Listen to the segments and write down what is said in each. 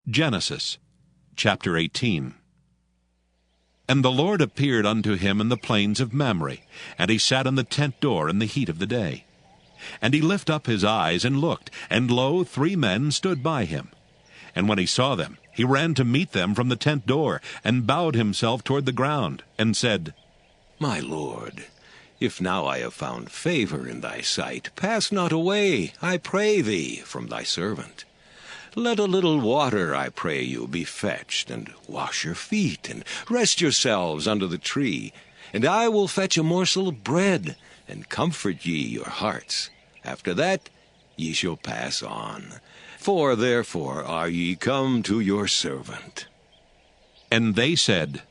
Genesis chapter 18. And the Lord appeared unto him in the plains of Mamre, and he sat in the tent door in the heat of the day. And he lifted up his eyes and looked, and lo, 3 men stood by him. And when he saw them, he ran to meet them from the tent door, and bowed himself toward the ground, and said, My Lord, if now I have found favor in thy sight, pass not away, I pray thee, from thy servant. Let a little water, I pray you, be fetched, and wash your feet, and rest yourselves under the tree. And I will fetch a morsel of bread, and comfort ye your hearts. After that ye shall pass on. For therefore are ye come to your servant. And they said,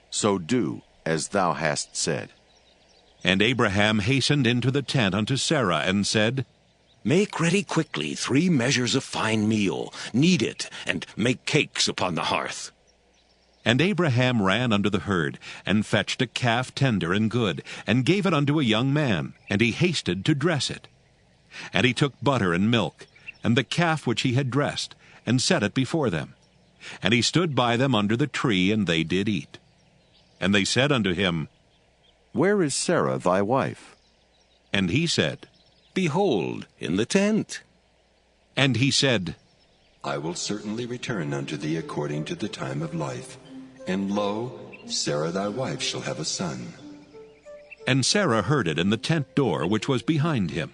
So do as thou hast said. And Abraham hastened into the tent unto Sarah, and said, Make ready quickly 3 measures of fine meal, knead it, and make cakes upon the hearth. And Abraham ran unto the herd, and fetched a calf tender and good, and gave it unto a young man, and he hasted to dress it. And he took butter and milk, and the calf which he had dressed, and set it before them. And he stood by them under the tree, and they did eat. And they said unto him, Where is Sarah thy wife? And he said, Behold, in the tent. And he said, I will certainly return unto thee according to the time of life. And lo, Sarah thy wife shall have a son. And Sarah heard it in the tent door which was behind him.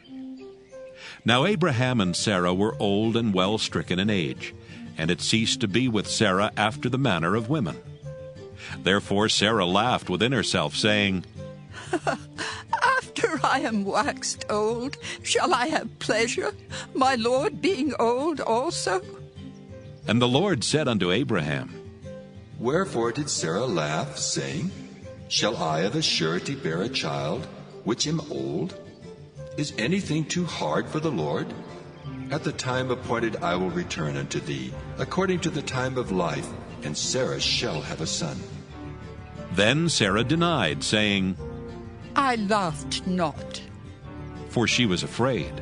Now Abraham and Sarah were old and well stricken in age, and it ceased to be with Sarah after the manner of women. Therefore Sarah laughed within herself, saying, After I am waxed old, shall I have pleasure, my Lord being old also? And the Lord said unto Abraham, Wherefore did Sarah laugh, saying, Shall I of a surety bear a child, which am old? Is anything too hard for the Lord? At the time appointed I will return unto thee, according to the time of life, and Sarah shall have a son. Then Sarah denied, saying, I laughed not. For she was afraid.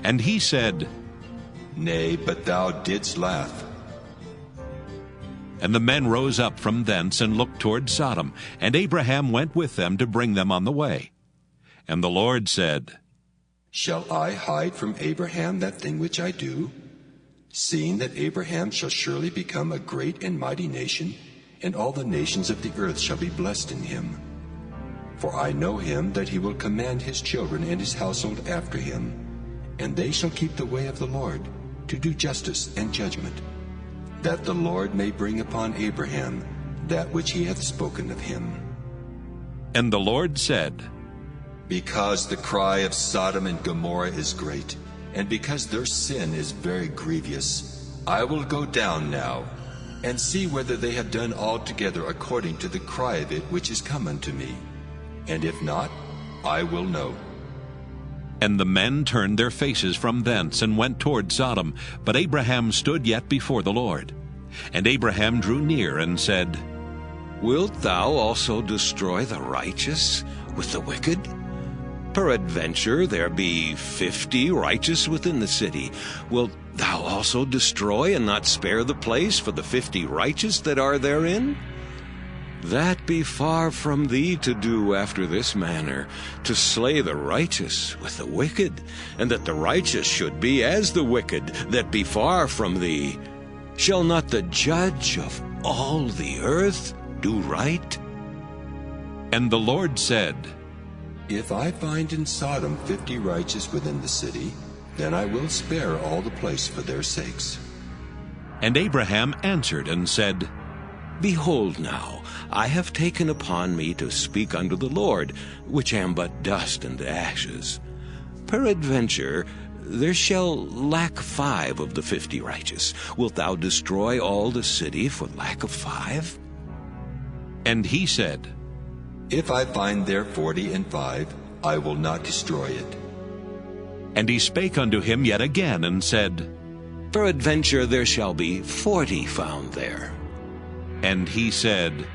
And he said, Nay, but thou didst laugh. And the men rose up from thence, and looked toward Sodom, and Abraham went with them to bring them on the way. And the Lord said, Shall I hide from Abraham that thing which I do? Seeing that Abraham shall surely become a great and mighty nation, and all the nations of the earth shall be blessed in him. For I know him that he will command his children and his household after him, and they shall keep the way of the Lord, to do justice and judgment, that the Lord may bring upon Abraham that which he hath spoken of him. And the Lord said, Because the cry of Sodom and Gomorrah is great, and because their sin is very grievous, I will go down now, and see whether they have done altogether according to the cry of it which is come unto me. And if not, I will know. And the men turned their faces from thence, and went toward Sodom. But Abraham stood yet before the Lord. And Abraham drew near, and said, Wilt thou also destroy the righteous with the wicked? Peradventure there be 50 righteous within the city. Wilt thou also destroy and not spare the place for the 50 righteous that are therein? That be far from thee to do after this manner, to slay the righteous with the wicked, and that the righteous should be as the wicked, that be far from thee. Shall not the judge of all the earth do right? And the Lord said, If I find in Sodom 50 righteous within the city, then I will spare all the place for their sakes. And Abraham answered and said, Behold now, I have taken upon me to speak unto the Lord, which am but dust and ashes. Peradventure there shall lack 5 of the 50 righteous. Wilt thou destroy all the city for lack of 5? And he said, If I find there 45, I will not destroy it. And he spake unto him yet again, and said, Peradventure there shall be 40 found there. And he said,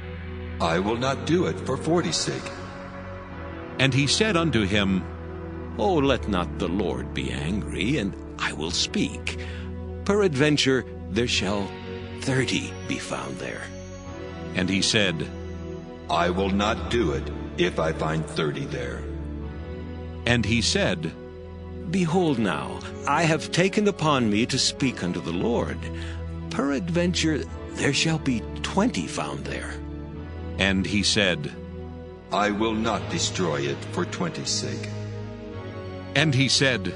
I will not do it for 40's sake. And he said unto him, Oh, let not the Lord be angry, and I will speak. Peradventure there shall 30 be found there. And he said, I will not do it if I find 30 there. And he said, Behold now, I have taken upon me to speak unto the Lord. Peradventure there shall be 20 found there. And he said, I will not destroy it for 20's sake. And he said,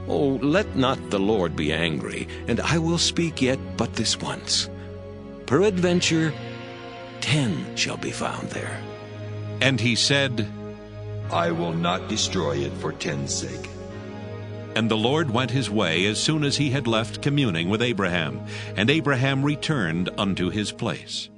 Oh, let not the Lord be angry, and I will speak yet but this once. Peradventure 10 shall be found there. And he said, I will not destroy it for 10's sake. And the Lord went his way as soon as he had left communing with Abraham, and Abraham returned unto his place.